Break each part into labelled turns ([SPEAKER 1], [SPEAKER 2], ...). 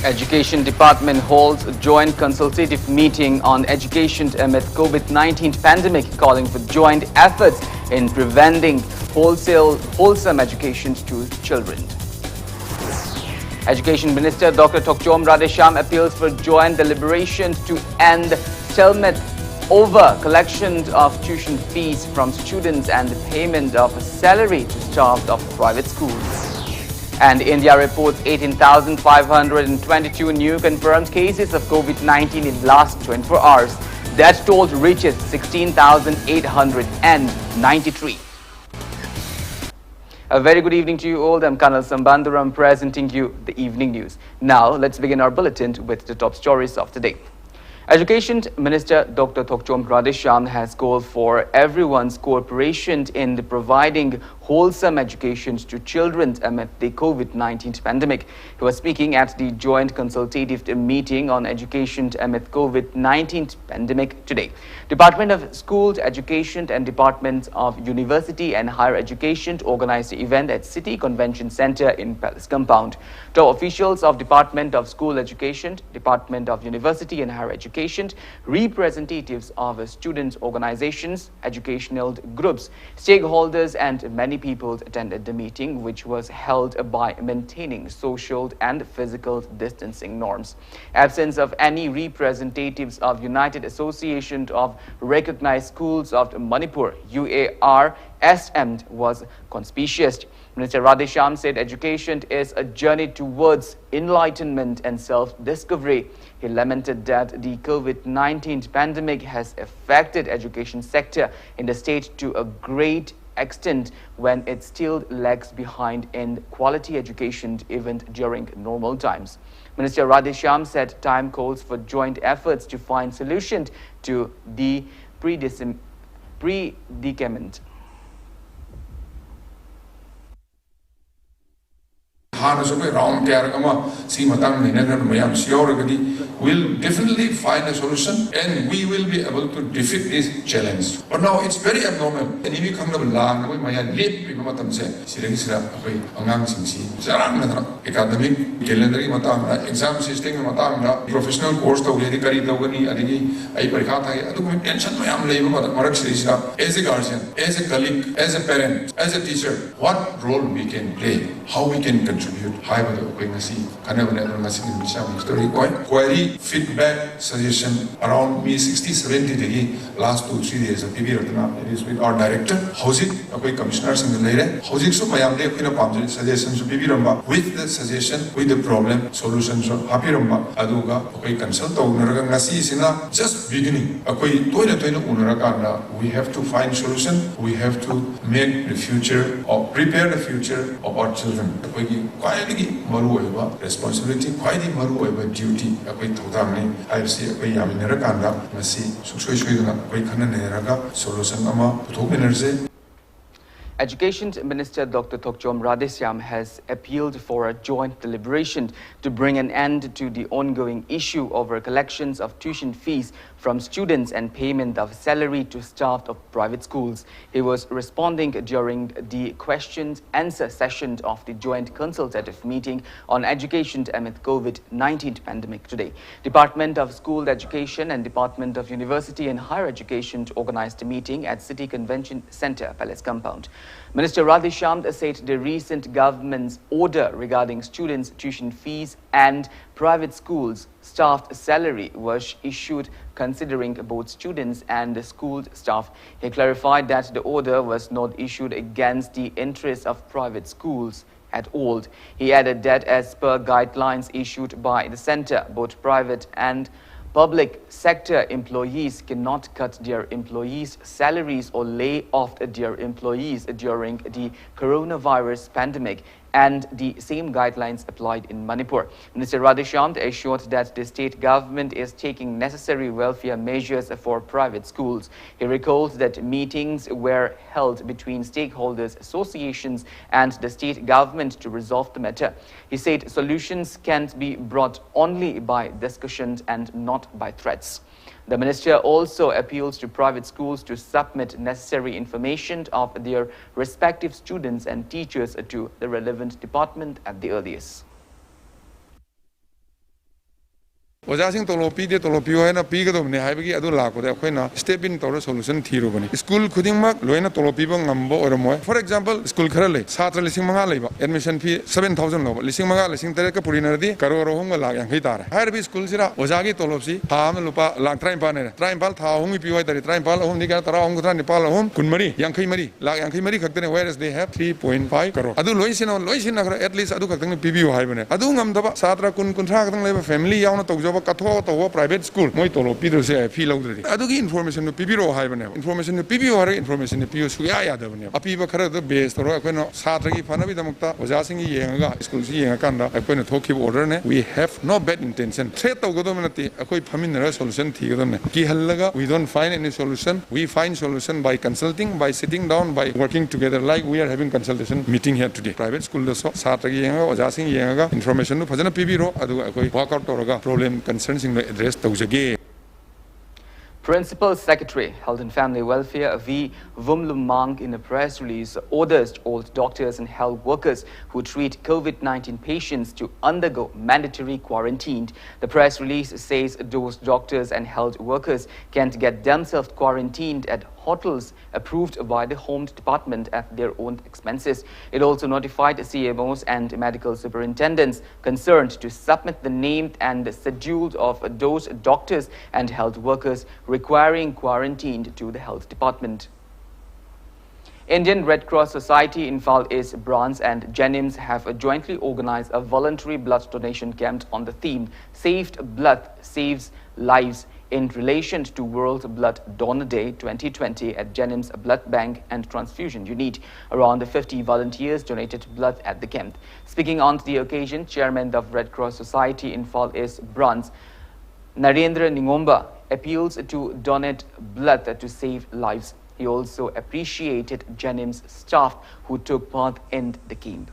[SPEAKER 1] Education Department holds a joint consultative meeting on education amid COVID-19 pandemic, calling for joint efforts in preventing wholesome education to children. Education Minister Dr. Thokchom Radesham appeals for joint deliberations to end stalemate over collection of tuition fees from students and the payment of salary to staff of private schools. And India reports 18,522 new confirmed cases of COVID-19 in last 24 hours. That toll reaches 16,893. A very good evening to you all. I'm KANEL SHAMBANDURAM presenting you the evening news. Now, let's begin our bulletin with the top stories of the day. Education Minister Dr. Thokchom Radesham has called for everyone's cooperation in providing wholesome education to children amid the COVID-19 pandemic. He was speaking at the joint consultative meeting on education amid COVID-19 pandemic today. Department of School Education and Department of University and Higher Education organized the event at City Convention Center in Palace Compound. Top officials of Department of School Education, Department of University and Higher Education, representatives of student organizations, educational groups, stakeholders and many people attended the meeting, which was held by maintaining social and physical distancing norms. Absence of any representatives of United Association of Recognized Schools of Manipur, UARSM, was conspicuous. Minister Radesham said education is a journey towards enlightenment and self-discovery. He lamented that the COVID-19 pandemic has affected education sector in the state to a great extent when it still lags behind in quality education even during normal times. Minister Radesham said time calls for joint efforts to find solutions to the predicament.
[SPEAKER 2] We'll definitely find a solution and we will be able to defeat this challenge. But now it's very abnormal. And if you come to land, we might leap people say, academic calendar, exam system, professional course, as a guardian, as a colleague, as a parent, as a teacher, what role we can play, how we can contribute. Query, feedback, suggestion around me 60-70 last 2-3 days of PB Ratana. It is with our director, Housing, commissioners in the later. Housing so Mayamde suggestions to PB Ramba with the suggestion, with the problem, solutions of Happy Ramba, Aduga, consult Unaragasi Sina, just beginning. We have to find solution, we have to make the future or prepare the future of our children. Responsibility, quite duty.
[SPEAKER 1] Education Minister Dr. Thokchom Radesham has appealed for a joint deliberation to bring an end to the ongoing issue over collections of tuition fees from students and payment of salary to staff of private schools. He was responding during the question-answer session of the joint consultative meeting on education amid COVID-19 pandemic today. Department of School Education and Department of University and Higher Education organized a meeting at City Convention Center, Palace Compound. Minister Radesham said the recent government's order regarding students' tuition fees and private schools staff salary was issued considering both students and the school staff. He clarified that the order was not issued against the interests of private schools at all. He added that as per guidelines issued by the center, both private and public sector employees cannot cut their employees' salaries or lay off their employees during the coronavirus pandemic, and the same guidelines applied in Manipur. Minister Radesham assured that the state government is taking necessary welfare measures for private schools. He recalled that meetings were held between stakeholders, associations and the state government to resolve the matter. He said solutions can be brought only by discussions and not by threats. The minister also appeals to private schools to submit necessary information of their respective students and teachers to the relevant department at the earliest.
[SPEAKER 2] Ojasing tolopi de tolopi hoina pigado ne haibagi adu lako de khoina step in tawra solution thiru bani school khuding mak loina tolopi ba ngambo oromoy for example school kharale satra lising manga leiba admission fee 7000 loba lising manga lising tere ka purinardi karo ro hong la yang hitara hairbi school sira ojagi tolopsi tha am lupa lak train pa ne train pal tha hong pi hoi tari train pal hong ni ka tara hong tran pal hong kunmari yang khai mari lak yang khai mari khakte ne whereas they have 3.5 crore adu loisina at least adu khakte ne pbu haibane adu ngam daba satra kun thra khakte leiba family yauna tawjo private school moi tolo pidro se fee lawdri adugi information no pibiro haibane information no pibio hare information no pio suya ya dabane apiba khara the base toro akoino satragi phanabi damukta ojasing yenga school si yenga kanda akoino thoki order ne we have no bad intention threat tawgodo menati akoi phaminara solution thigodone ki hallaga we don't find any solution we find solution by consulting by sitting down by working together like we are having consultation meeting here today private school so satragi yenga ojasing yenga information no phajana pibiro adu akoi work out toroga problem concerns in the address tawjage.
[SPEAKER 1] Principal Secretary, Health and Family Welfare V. Vumlumang, in a press release, orders all doctors and health workers who treat COVID-19 patients to undergo mandatory quarantine. The press release says those doctors and health workers can get themselves quarantined at hotels approved by the Home Department at their own expenses. It also notified CMOs and medical superintendents concerned to submit the name and schedule of those doctors and health workers requiring quarantine to the Health Department. Indian Red Cross Society in Fal East Branch and Jennings have jointly organized a voluntary blood donation camp on the theme Saved Blood Saves Lives in relation to World Blood Donor Day 2020 at Jennings Blood Bank and Transfusion Unit. Around 50 volunteers donated blood at the camp. Speaking on the occasion, Chairman of Red Cross Society in Fal East Branch, Narendra Ningomba, appeals to donate blood to save lives. He also appreciated Jennings staff who took part in the camp.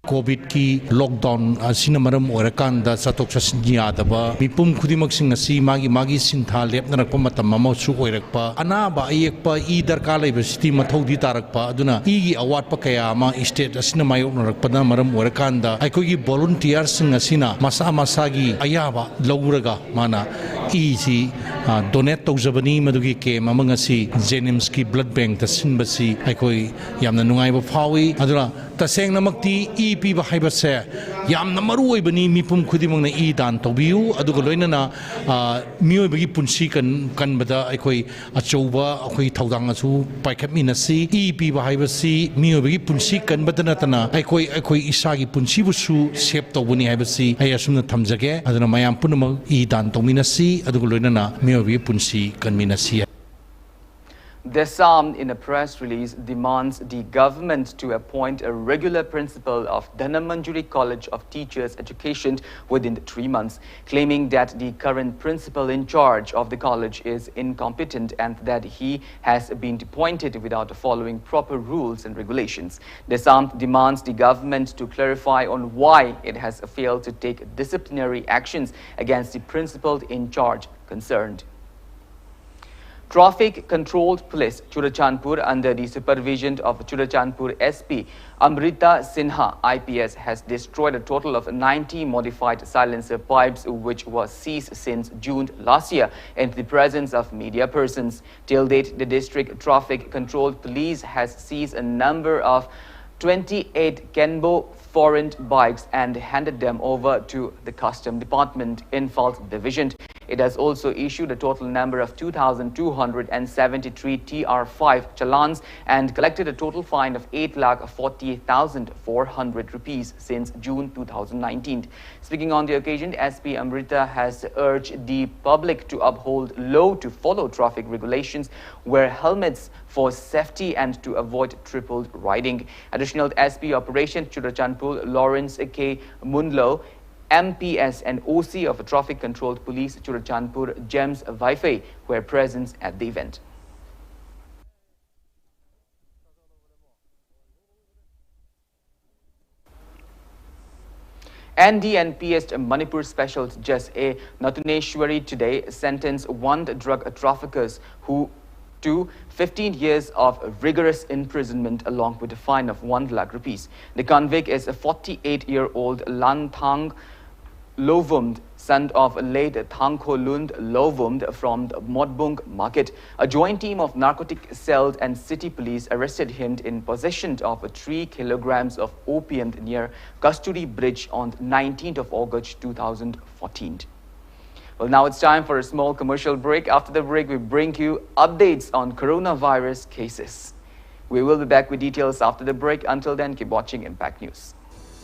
[SPEAKER 3] COVID ki lockdown sinamaram orakan da satok sasnya adaba mipum kudimak singasi magi sintha lepna rakpa matam mama su oirakpa anaba ayekpa I darkala university mathodi tarakpa aduna igi award pa kaya ma state asina mayo rakpa na maram orakan da aikogi volunteers singasina masa masagi ayaba lawuraga mana si donate tawjabani madugi ke mamangasi Jennings ki blood bank ta sinbasi aikoi yamna nungai ba phawi aduna taseng namakti piba haibase yamna maru oibani mipum khudimang na I dan tobiu aduga loinana mioi bagi punsi kan bada aikoi achouba akoi thaudang asu paikhaminasi piba haibasi mioi bagi punsi kan badana tana aikoi isagi punsi busu sep tobuni haibasi ayasumna thamjage aduna mayam punama dan tominasi aduga loinana mioi bagi punsi kanminasi.
[SPEAKER 1] Desam, in a press release, demands the government to appoint a regular principal of Dhanamanjuri College of Teachers Education within 3 months, claiming that the current principal in charge of the college is incompetent and that he has been appointed without following proper rules and regulations. Desam demands the government to clarify on why it has failed to take disciplinary actions against the principal in charge concerned. Traffic Controlled Police Churachandpur, under the supervision of Churachandpur SP Amrita Sinha IPS, has destroyed a total of 90 modified silencer pipes which was seized since June last year in the presence of media persons. Till date, the District Traffic Controlled Police has seized a number of 28 Kenbo foreign bikes and handed them over to the Custom Department in Falls Division. It has also issued a total number of 2,273 TR5 challans and collected a total fine of 8,48,400 rupees since June 2019. Speaking on the occasion, SP Amrita has urged the public to uphold law, to follow traffic regulations, wear helmets for safety and to avoid triple riding. Additional SP Operation Churachandpur Lawrence K. Munlo, MPS and OC of Traffic Controlled Police Churachandpur James Vaifei were present at the event. NDNPS Manipur Special Judge A. Natuneshwari today sentenced one drug traffickers who to 15 years of rigorous imprisonment along with a fine of 1 lakh rupees. The convict is a 48-year-old Lanthang Lovumd, son of late Thangkholund Lovumd from the Modbung market. A joint team of narcotic cells and city police arrested him in possession of 3 kilograms of opium near Kasturi Bridge on 19th of August 2014. Well, now it's time for a small commercial break. After the break, we bring you updates on coronavirus cases. We will be back with details after the break. Until then, keep watching Impact News.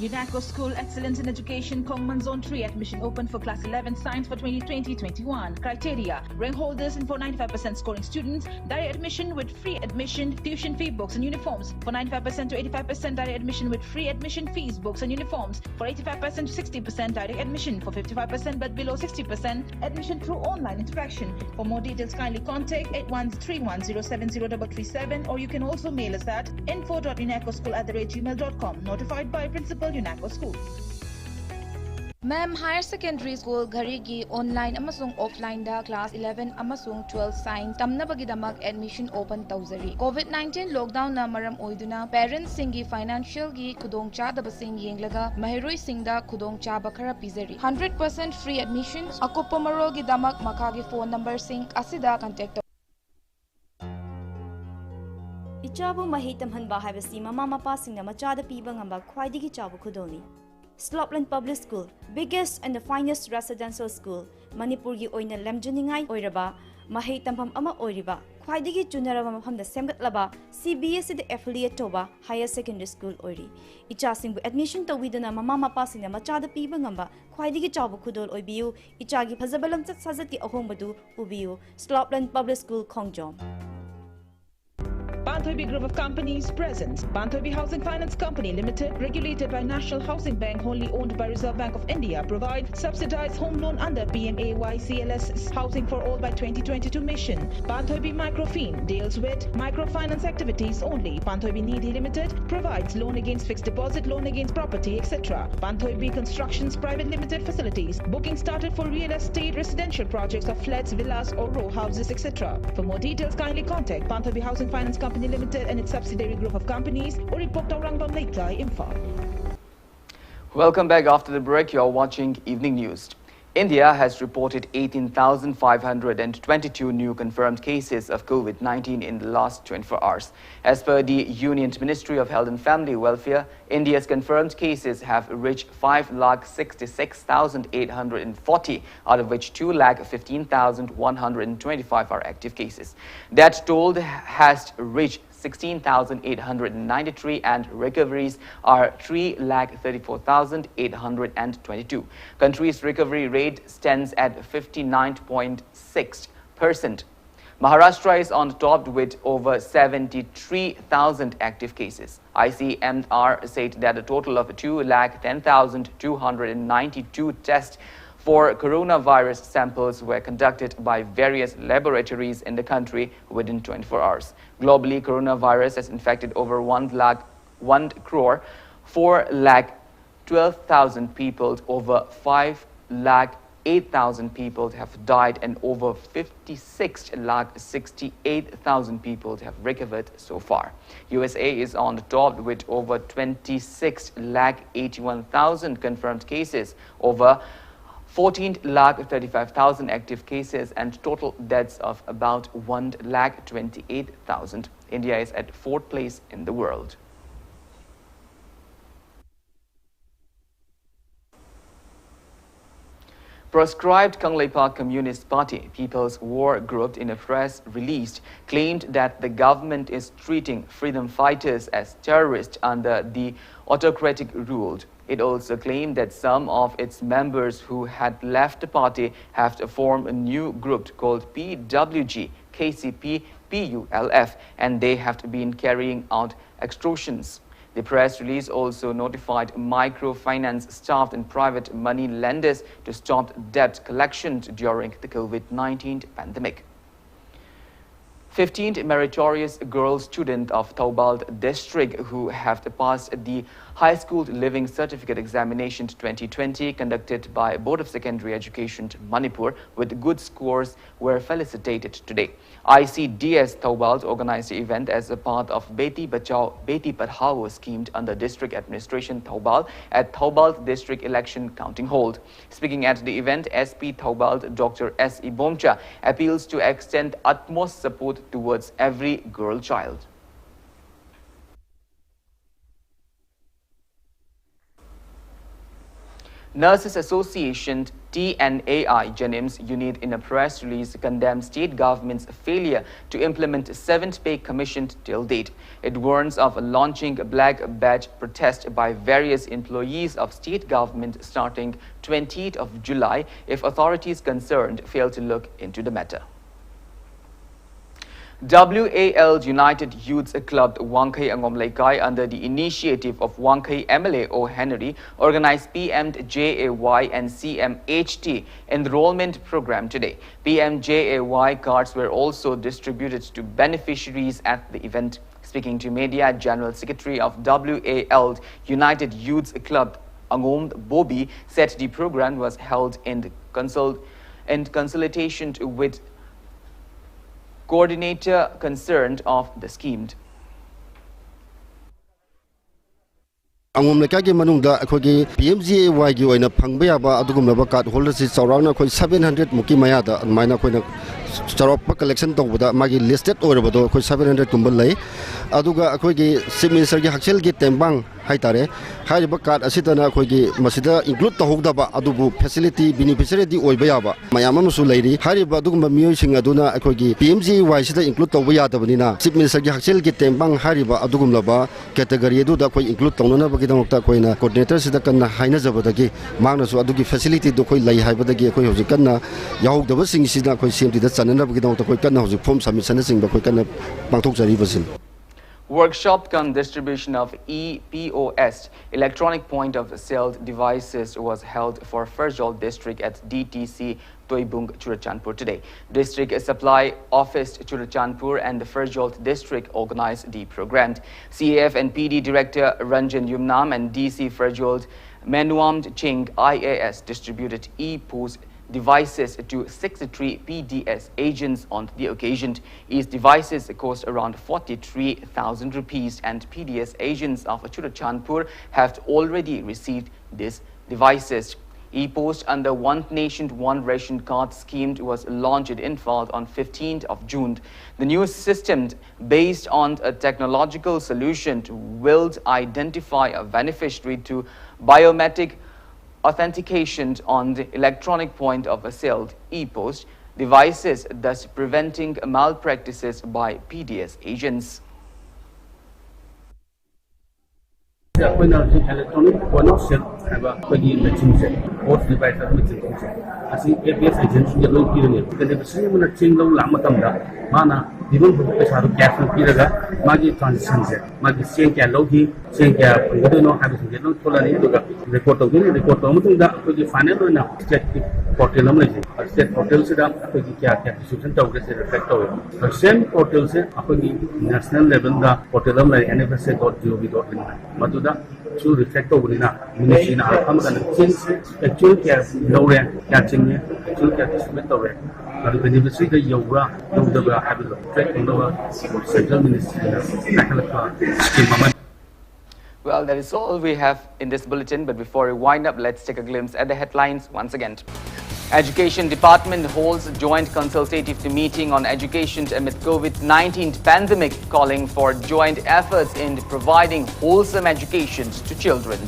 [SPEAKER 4] UNACO School Excellence in Education, Kongman Zone 3 admission open for Class 11 Science for 2020-21. Criteria: rank holders and for 95% scoring students, direct admission with free admission, tuition fee, books and uniforms. For 95% to 85% direct admission with free admission fees, books and uniforms. For 85% to 60% direct admission. For 55% but below 60% admission through online interaction. For more details, kindly contact 8131070337 or you can also mail us at info.unacoschool@gmail.com. Notified by Principal UNACO School.
[SPEAKER 5] Ma'am, Higher Secondary School Gharigi online amasung offline da class 11 amasung 12 science tamnabagi damak admission open tawzari. COVID-19 lockdown na maram oiduna parents singi financial gi khudong chadaba sing yenglaga mahiroi singda khudong chaba khara pizari. 100% free admissions akoppa marol gi damak makagi phone number sing asida contact.
[SPEAKER 6] Ichabu mahitam hanba haibasi mama mapa singna machada piba ngamba khwaidigi chabu khudoni. Slopland Public School, biggest and the finest residential school, Manipur gi oina lemjuningai oiraba, mahei tampam ama oiriba, khwaidigi chunaraba mafamda semgatlaba, CBSE the affiliate toba higher secondary school oiri. Icha singbu admission tawiduna mama mapa singna machada piba ngamba khwaidigi chabu khudol oibiu, ichagi phazabalam chat sajati ahongbadu ubiu. Slopland Public School Khongjom.
[SPEAKER 4] Banthoibi Group of Companies presents Banthoibi Housing Finance Company Limited, regulated by National Housing Bank, wholly owned by Reserve Bank of India, provides subsidized home loan under PMAY-CLS Housing for All by 2022 mission. Banthoibi Microfin deals with microfinance activities only. Banthoibi Nidhi Limited provides loan against fixed deposit, loan against property, etc. Banthoibi Constructions Private Limited facilities. Booking started for real estate residential projects of flats, villas or row houses, etc. For more details, kindly contact Banthoibi Housing Finance Company Limited and its subsidiary group of companies.
[SPEAKER 1] Welcome back after the break. You are watching Evening News. India has reported 18,522 new confirmed cases of COVID-19 in the last 24 hours. As per the Union Ministry of Health and Family Welfare, India's confirmed cases have reached 5,66,840, out of which 2,15,125 are active cases. That total has reached 16,893 and recoveries are 3,34,822. Country's recovery rate stands at 59.6%. Maharashtra is on top with over 73,000 active cases. ICMR said that a total of 2,10,292 tests for coronavirus samples were conducted by various laboratories in the country within 24 hours. Globally, coronavirus has infected over 1,412,000 people, over 5,08,000 people have died, and over 56,68,000 people have recovered so far. USA is on the top with over 26,81,000 confirmed cases, over 14,35,000 active cases and total deaths of about 1,28,000. India is at 4th place in the world. Proscribed Kangleipa Communist Party People's War Group in a press release claimed that the government is treating freedom fighters as terrorists under the autocratic rule. It also claimed that some of its members who had left the party have formed a new group called PWG, KCP, PULF, and they have been carrying out extortions. The press release also notified microfinance staff and private money lenders to stop debt collections during the COVID-19 pandemic. 15 meritorious girl students of Taubal district who have passed the High School Living Certificate Examination 2020 conducted by Board of Secondary Education Manipur with good scores were felicitated today. ICDS Taubal organized the event as a part of Beti Bachao Beti Padhao scheme under District Administration Taubal at Taubal District Election Counting Hall. Speaking at the event, SP Taubal Dr. S. Ibomcha appeals to extend utmost support towards every girl child. Nurses Association TNAI Janims unit in a press release condemns state government's failure to implement 7th pay commission till date. It warns of launching a black badge protest by various employees of state government starting 20th of July if authorities concerned fail to look into the matter. WAL United Youth Club Wangkai Angom Laikai under the initiative of Wangkai MLA O. Henry organized PMJAY and CMHT enrollment program today. PMJAY cards were also distributed to beneficiaries at the event. Speaking to media, General Secretary of WAL United Youth Club Angom Bobi said the program was held in consultation with coordinator concerned of the scheme.
[SPEAKER 7] Angom Laikai Manungda Akogi PMJAY gi oina phangba yaba adugumlaba card holders is around 700 muki mayada maina koina starop collection tawbada magi listed orabado 700 kumbal lay aduga akogi chief minister gi hakchel gi tembang haitare haiba card asitana akogi masida include tawdaba adubu facility beneficiary di oiba yaba mayam amsu lairi haiba adugumba miyoy sing aduna akogi PMJAY sida include tawba yadabnina chief minister gi hakchel gi tembang haiba adugumlaba category edu da koi include tawnana bagidamokta koina coordinator sida kanna haina jabadagi mangnasu adugi facility do koi lai haibadagi koi hoji kanna yahodaba sing sida koi CMT da chanana bagidamokta koi kanna hoji form submission sing ba koi kanna pangthok jari basin.
[SPEAKER 1] Workshop cum distribution of EPOS, electronic point of sale devices, was held for Firjol district at DTC Toibung Churachandpur today. District Supply Office Churachandpur and the Firjol district organized the program. CAF and PD Director Ranjan Yumnam and DC Firjol Menuam Ching IAS distributed EPOS devices to 63 PDS agents on the occasion. Each devices cost around 43,000 rupees and PDS agents of Churachandpur have already received these devices. E-Post under One Nation One Ration Card scheme was launched in Imphal on 15th of June. The new system, based on a technological solution, will identify a beneficiary to biometric authentication on the electronic point of sale E-Post devices, thus preventing malpractices by PDS agents.
[SPEAKER 8] Electronic point of sale have a machine post device as APS agents get low period. The same chain low lamatamda, mana, even for the cash Piraga, Magi transitions, Magi Saint Loki, Saint Gabuno, having get no report of the report of the final enough portal, state portal set up the Susan Togres effect of it. The same portal set up national level, the portal NFSA.gov.in. To reflect over in a machine outcomes and change actual care low rent catching actual care distributor rent. But the beneficiary the yoga have a track on the central ministry scheme.
[SPEAKER 1] Well, that is all we have in this bulletin, but before we wind up, let's take a glimpse at the headlines once again. Education Department holds joint consultative meeting on education amid COVID-19 pandemic, calling for joint efforts in providing wholesome education to children.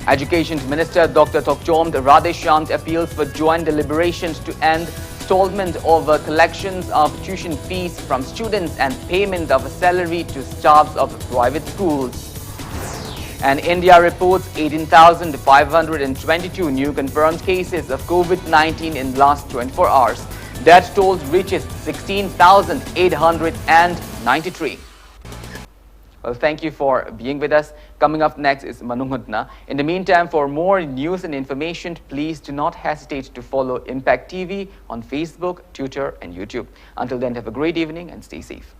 [SPEAKER 1] Education Minister Dr. Thokchom Radheshyam appeals for joint deliberations to end installment over collections of tuition fees from students and payment of salary to staffs of private schools. And India reports 18,522 new confirmed cases of COVID-19 in the last 24 hours. Death toll reaches 16,893. Well, thank you for being with us. Coming up next is Manunghutna. In the meantime, for more news and information, please do not hesitate to follow Impact TV on Facebook, Twitter, and YouTube. Until then, have a great evening and stay safe.